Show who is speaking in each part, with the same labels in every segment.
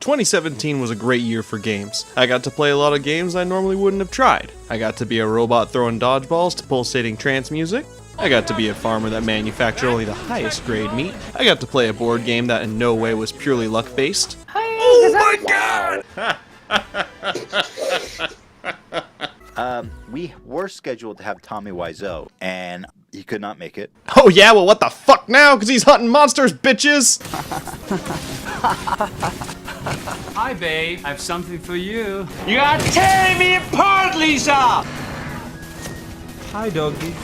Speaker 1: 2017 was a great year for games. I got to play a lot of games I normally wouldn't have tried. I got to be a robot throwing dodgeballs to pulsating trance music. I got to be a farmer that manufactured only the highest grade meat. I got to play a board game that in no way was purely luck-based. Oh my
Speaker 2: god! We were scheduled to have Tommy Wiseau, and he could not make it.
Speaker 1: Oh yeah? Well, what the fuck now? Because he's hunting monsters, bitches!
Speaker 3: Hi, babe. I have something for you.
Speaker 4: You are tearing me apart, Lisa!
Speaker 3: Hi, doggy.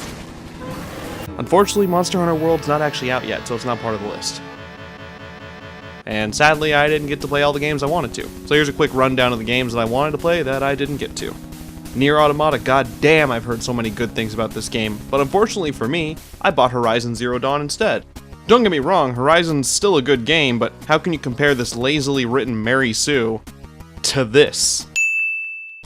Speaker 1: Unfortunately, Monster Hunter World's not actually out yet, so it's not part of the list. And sadly, I didn't get to play all the games I wanted to. So here's a quick rundown of the games that I wanted to play that I didn't get to. Nier Automata, goddamn, I've heard so many good things about this game, but unfortunately for me, I bought Horizon Zero Dawn instead. Don't get me wrong, Horizon's still a good game, but how can you compare this lazily written Mary Sue to this?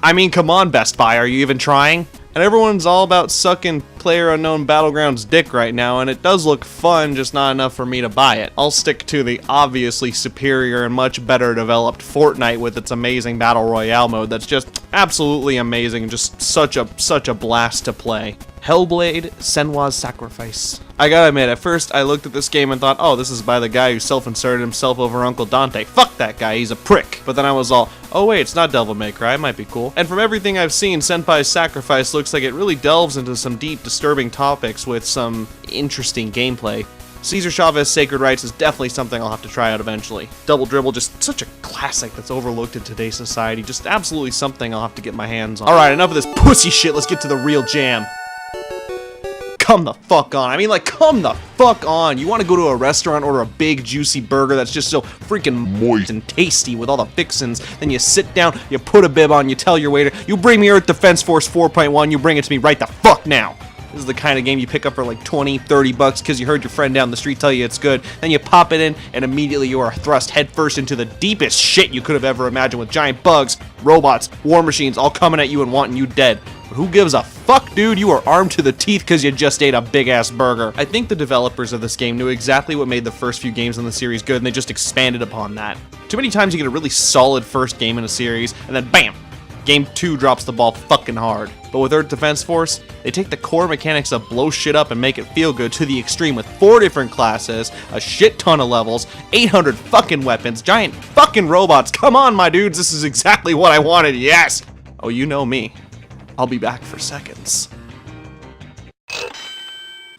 Speaker 1: I mean, come on, Best Buy, are you even trying? And everyone's all about sucking PlayerUnknown Battlegrounds dick right now, and it does look fun, just not enough for me to buy it. I'll stick to the obviously superior and much better developed Fortnite with its amazing Battle Royale mode that's just absolutely amazing, just such a blast to play. Hellblade: Senua's Sacrifice. I gotta admit, at first I looked at this game and thought, oh, this is by the guy who self-inserted himself over Uncle Dante. Fuck that guy, he's a prick. But then I was all, oh wait, it's not Devil May Cry, it might be cool. And from everything I've seen, Senpai's Sacrifice looks like it really delves into some deep, disturbing topics with some interesting gameplay. Cesar Chavez Sacred Rights is definitely something I'll have to try out eventually. Double Dribble, just such a classic that's overlooked in today's society. Just absolutely something I'll have to get my hands on. Alright, enough of this pussy shit, let's get to the real jam. Come the fuck on. I mean, like, come the fuck on. You want to go to a restaurant, order a big, juicy burger that's just so freaking moist and tasty with all the fixins. Then you sit down, you put a bib on, you tell your waiter, you bring me Earth Defense Force 4.1, you bring it to me right the fuck now. This is the kind of game you pick up for like 20, 30 bucks because you heard your friend down the street tell you it's good. Then you pop it in, and immediately you are thrust headfirst into the deepest shit you could have ever imagined with giant bugs, robots, war machines all coming at you and wanting you dead. But who gives a fuck, dude? You are armed to the teeth because you just ate a big-ass burger. I think the developers of this game knew exactly what made the first few games in the series good, and they just expanded upon that. Too many times you get a really solid first game in a series, and then BAM! Game 2 drops the ball fucking hard. But with Earth Defense Force, they take the core mechanics of blow shit up and make it feel good to the extreme with 4 different classes, a shit ton of levels, 800 fucking weapons, giant fucking robots. Come on, my dudes, this is exactly what I wanted, yes! Oh, you know me. I'll be back for seconds.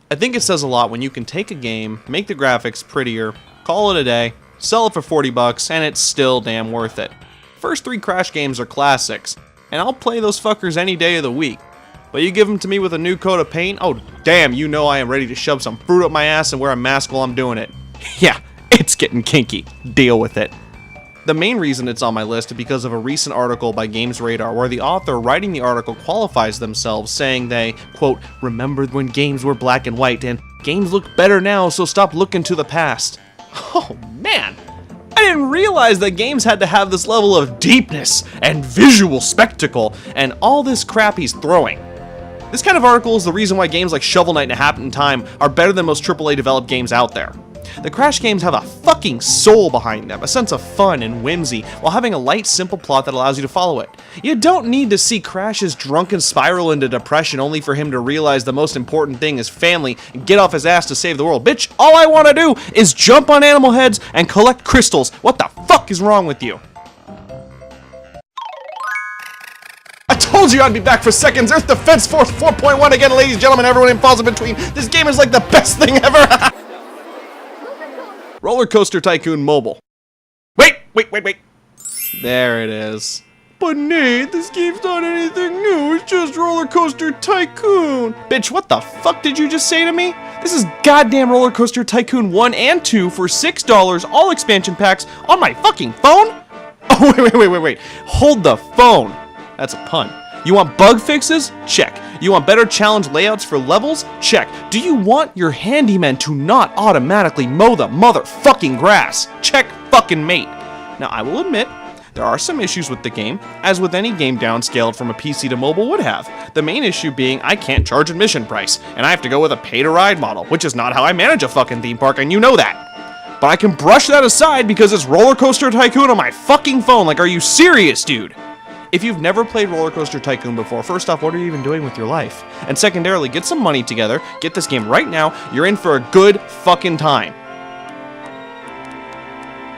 Speaker 1: I think it says a lot when you can take a game, make the graphics prettier, call it a day, sell it for 40 bucks, and it's still damn worth it. First 3 Crash games are classics, and I'll play those fuckers any day of the week. But you give them to me with a new coat of paint, oh damn, you know I am ready to shove some fruit up my ass and wear a mask while I'm doing it. Yeah, it's getting kinky. Deal with it. The main reason it's on my list is because of a recent article by Games Radar where the author writing the article qualifies themselves saying they, quote, remembered when games were black and white and games look better now, so stop looking to the past. Oh man, I didn't realize that games had to have this level of deepness and visual spectacle and all this crap he's throwing. This kind of article is the reason why games like Shovel Knight and A Hat in Time are better than most AAA developed games out there. The Crash games have a fucking soul behind them, a sense of fun and whimsy, while having a light, simple plot that allows you to follow it. You don't need to see Crash's drunken spiral into depression only for him to realize the most important thing is family and get off his ass to save the world. Bitch, all I want to do is jump on animal heads and collect crystals. What the fuck is wrong with you? I told you I'd be back for seconds. Earth Defense Force 4.1 again, ladies and gentlemen, everyone in falls in between. This game is like the best thing ever. Rollercoaster Tycoon Mobile. Wait. There it is. But Nate, this game's not anything new, it's just Rollercoaster Tycoon. Bitch, what the fuck did you just say to me? This is goddamn Rollercoaster Tycoon 1 and 2 for $6, all expansion packs, on my fucking phone? Oh, wait. Hold the phone. That's a pun. You want bug fixes? Check. You want better challenge layouts for levels? Check. Do you want your handyman to not automatically mow the motherfucking grass? Check fucking mate. Now, I will admit, there are some issues with the game, as with any game downscaled from a PC to mobile would have. The main issue being I can't charge admission price, and I have to go with a pay-to-ride model, which is not how I manage a fucking theme park, and you know that. But I can brush that aside because it's Rollercoaster Tycoon on my fucking phone. Like, are you serious, dude? If you've never played Rollercoaster Tycoon before, first off, what are you even doing with your life? And secondarily, get some money together, get this game right now, you're in for a good fucking time.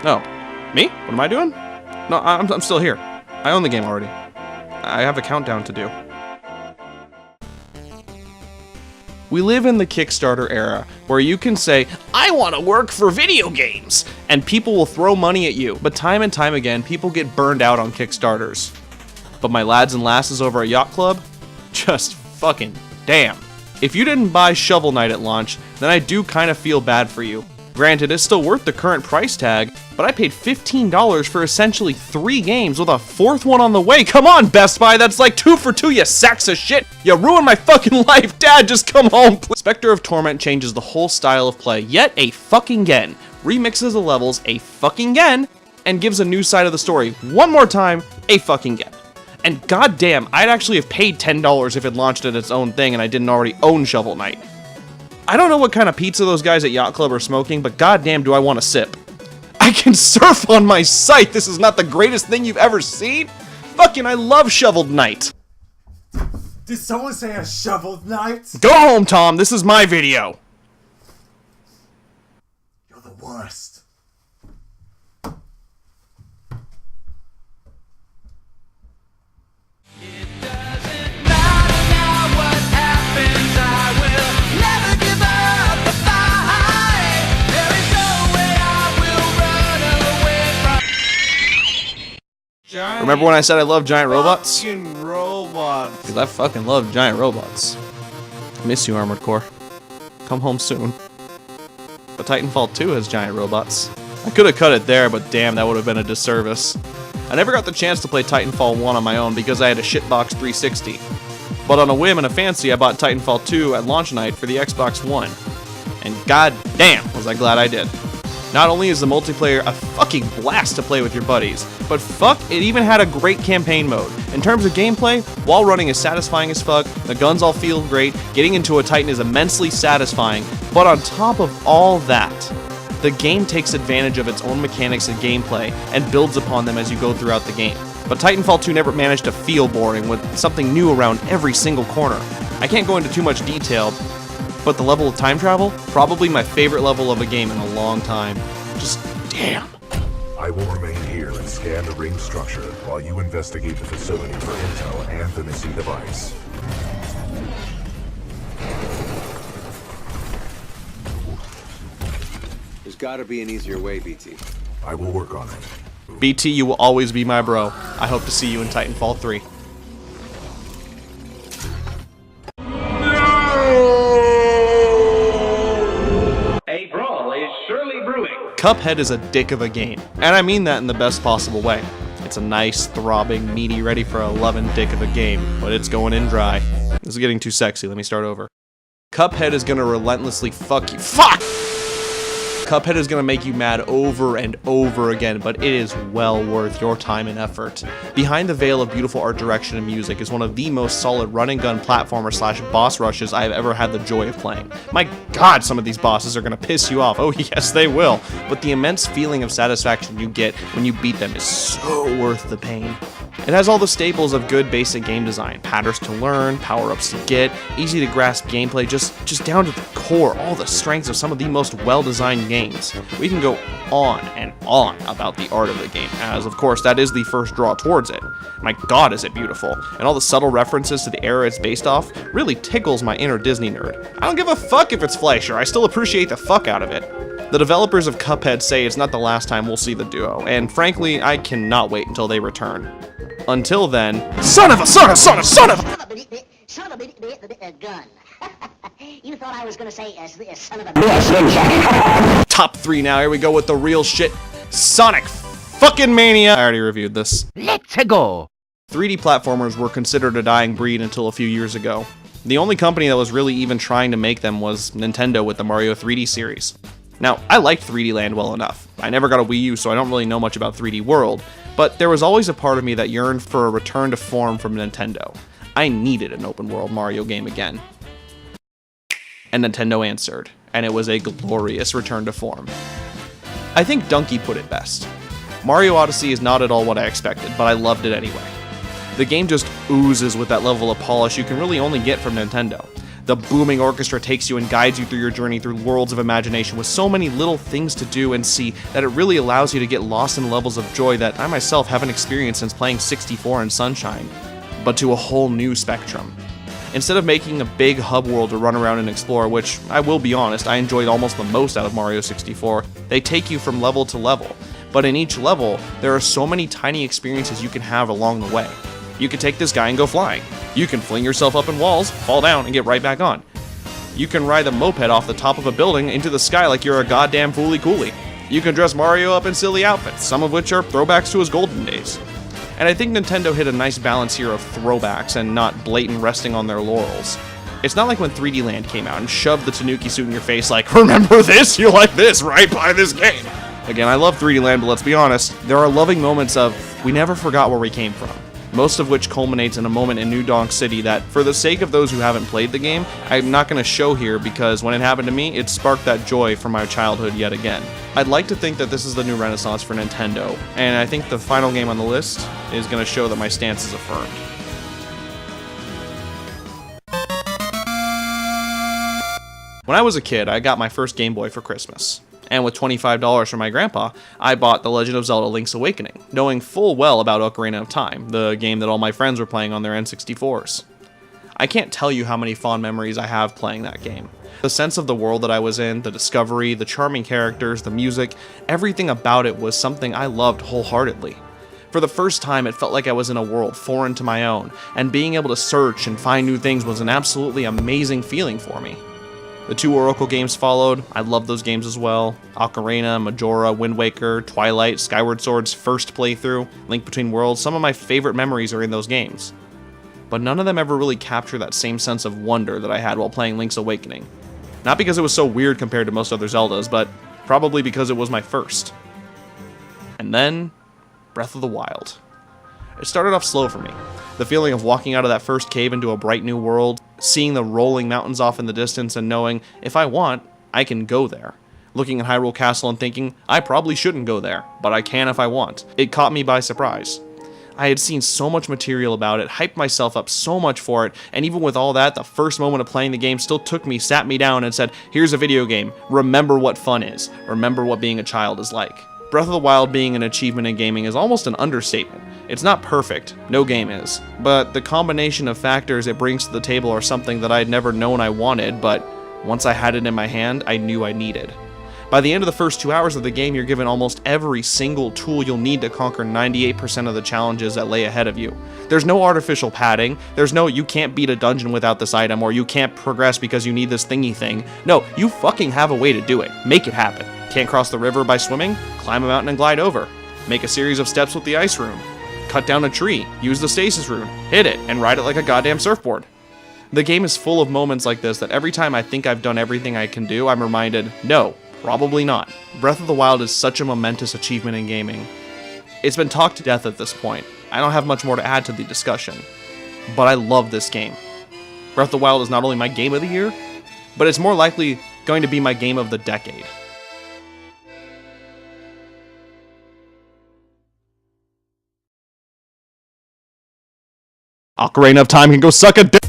Speaker 1: No. Me? What am I doing? No, I'm still here. I own the game already. I have a countdown to do. We live in the Kickstarter era, where you can say, I want to work for video games, and people will throw money at you. But time and time again, people get burned out on Kickstarters. But my lads and lasses over at Yacht Club, just fucking damn. If you didn't buy Shovel Knight at launch, then I do kind of feel bad for you. Granted, it's still worth the current price tag, but I paid $15 for essentially 3 games with a 4th one on the way. Come on, Best Buy, that's like 2 for 2, you sacks of shit. You ruined my fucking life, Dad, just come home, please. Spectre of Torment changes the whole style of play yet a fucking again, remixes the levels a fucking again, and gives a new side of the story one more time a fucking again. And goddamn, I'd actually have paid $10 if it launched at its own thing and I didn't already own Shovel Knight. I don't know what kind of pizza those guys at Yacht Club are smoking, but goddamn do I want to sip. I can surf on my site! This is not the greatest thing you've ever seen? Fucking I love Shoveled Knight!
Speaker 5: Did someone say a shoveled knight?
Speaker 1: Go home, Tom, this is my video!
Speaker 5: You're the worst.
Speaker 1: Remember when I said I love giant robots?
Speaker 5: Fucking robots.
Speaker 1: Because I fucking love giant robots. Miss you, Armored Core. Come home soon. But Titanfall 2 has giant robots. I could have cut it there, but damn, that would have been a disservice. I never got the chance to play Titanfall 1 on my own because I had a shitbox 360. But on a whim and a fancy, I bought Titanfall 2 at launch night for the Xbox One. And god damn, was I glad I did. Not only is the multiplayer a fucking blast to play with your buddies, but fuck, it even had a great campaign mode. In terms of gameplay, wall running is satisfying as fuck, the guns all feel great, getting into a Titan is immensely satisfying, but on top of all that, the game takes advantage of its own mechanics and gameplay and builds upon them as you go throughout the game. But Titanfall 2 never managed to feel boring with something new around every single corner. I can't go into too much detail, but the level of time travel, probably my favorite level of a game in a long time. Just damn.
Speaker 6: I will remain here and scan the ring structure while you investigate the facility for intel and the missing device.
Speaker 7: There's gotta be an easier way, BT.
Speaker 6: I will work on it.
Speaker 1: BT, you will always be my bro. I hope to see you in Titanfall 3. Cuphead is a dick of a game, and I mean that in the best possible way. It's a nice, throbbing, meaty, ready for a loving dick of a game, but it's going in dry. This is getting too sexy, let me start over. Cuphead is gonna relentlessly fuck you. Fuck! Cuphead is gonna make you mad over and over again, but it is well worth your time and effort. Behind the veil of beautiful art direction and music is one of the most solid run-and-gun platformer / boss rushes I have ever had the joy of playing. My god, some of these bosses are gonna piss you off. Oh yes, they will. But the immense feeling of satisfaction you get when you beat them is so worth the pain. It has all the staples of good basic game design, patterns to learn, power-ups to get, easy to grasp gameplay, just down to the core, all the strengths of some of the most well-designed games. We can go on and on about the art of the game, as of course that is the first draw towards it. My god is it beautiful, and all the subtle references to the era it's based off really tickles my inner Disney nerd. I don't give a fuck if it's Fleischer, I still appreciate the fuck out of it. The developers of Cuphead say it's not the last time we'll see the duo, and frankly, I cannot wait until they return. Until then, son of a
Speaker 8: gun. You thought I was gonna say son of a
Speaker 1: Top 3 now, here we go with the real shit. Sonic fucking Mania! I already reviewed this.
Speaker 4: Let's go.
Speaker 1: 3D platformers were considered a dying breed until a few years ago. The only company that was really even trying to make them was Nintendo with the Mario 3D series. Now, I liked 3D Land well enough. I never got a Wii U, so I don't really know much about 3D World, but there was always a part of me that yearned for a return to form from Nintendo. I needed an open world Mario game again. And Nintendo answered, and it was a glorious return to form. I think Donkey put it best. Mario Odyssey is not at all what I expected, but I loved it anyway. The game just oozes with that level of polish you can really only get from Nintendo. The booming orchestra takes you and guides you through your journey through worlds of imagination with so many little things to do and see that it really allows you to get lost in levels of joy that I myself haven't experienced since playing 64 and Sunshine, but to a whole new spectrum. Instead of making a big hub world to run around and explore, which I will be honest, I enjoyed almost the most out of Mario 64, they take you from level to level. But in each level, there are so many tiny experiences you can have along the way. You can take this guy and go flying. You can fling yourself up in walls, fall down, and get right back on. You can ride a moped off the top of a building into the sky like you're a goddamn fooly coolie. You can dress Mario up in silly outfits, some of which are throwbacks to his golden days. And I think Nintendo hit a nice balance here of throwbacks and not blatant resting on their laurels. It's not like when 3D Land came out and shoved the Tanuki suit in your face like, remember this? You like this, right? Buy this game. Again, I love 3D Land, but let's be honest, there are loving moments of, we never forgot where we came from. Most of which culminates in a moment in New Donk City that, for the sake of those who haven't played the game, I'm not going to show here because when it happened to me, it sparked that joy from my childhood yet again. I'd like to think that this is the new renaissance for Nintendo, and I think the final game on the list is going to show that my stance is affirmed. When I was a kid, I got my first Game Boy for Christmas. And with $25 from my grandpa, I bought The Legend of Zelda Link's Awakening, knowing full well about Ocarina of Time, the game that all my friends were playing on their N64s. I can't tell you how many fond memories I have playing that game. The sense of the world that I was in, the discovery, the charming characters, the music, everything about it was something I loved wholeheartedly. For the first time, it felt like I was in a world foreign to my own, and being able to search and find new things was an absolutely amazing feeling for me. The 2 Oracle games followed. I loved those games as well. Ocarina, Majora, Wind Waker, Twilight, Skyward Sword's first playthrough, Link Between Worlds, some of my favorite memories are in those games. But none of them ever really capture that same sense of wonder that I had while playing Link's Awakening. Not because it was so weird compared to most other Zeldas, but probably because it was my first. And then, Breath of the Wild. It started off slow for me. The feeling of walking out of that first cave into a bright new world, seeing the rolling mountains off in the distance and knowing, if I want, I can go there. Looking at Hyrule Castle and thinking, I probably shouldn't go there, but I can if I want. It caught me by surprise. I had seen so much material about it, hyped myself up so much for it, and even with all that, the first moment of playing the game still took me, sat me down, and said, here's a video game. Remember what fun is. Remember what being a child is like. Breath of the Wild being an achievement in gaming is almost an understatement. It's not perfect, no game is, but the combination of factors it brings to the table are something that I had never known I wanted, but once I had it in my hand, I knew I needed. By the end of the first 2 hours of the game, you're given almost every single tool you'll need to conquer 98% of the challenges that lay ahead of you. There's no artificial padding, there's no you can't beat a dungeon without this item, or you can't progress because you need this thingy thing. No, you fucking have a way to do it. Make it happen. Can't cross the river by swimming? Climb a mountain and glide over. Make a series of steps with the ice rune. Cut down a tree, use the stasis rune, hit it, and ride it like a goddamn surfboard. The game is full of moments like this that every time I think I've done everything I can do, I'm reminded, no, probably not. Breath of the Wild is such a momentous achievement in gaming. It's been talked to death at this point. I don't have much more to add to the discussion. But I love this game. Breath of the Wild is not only my game of the year, but it's more likely going to be my game of the decade. Ocarina of Time can go suck a dick.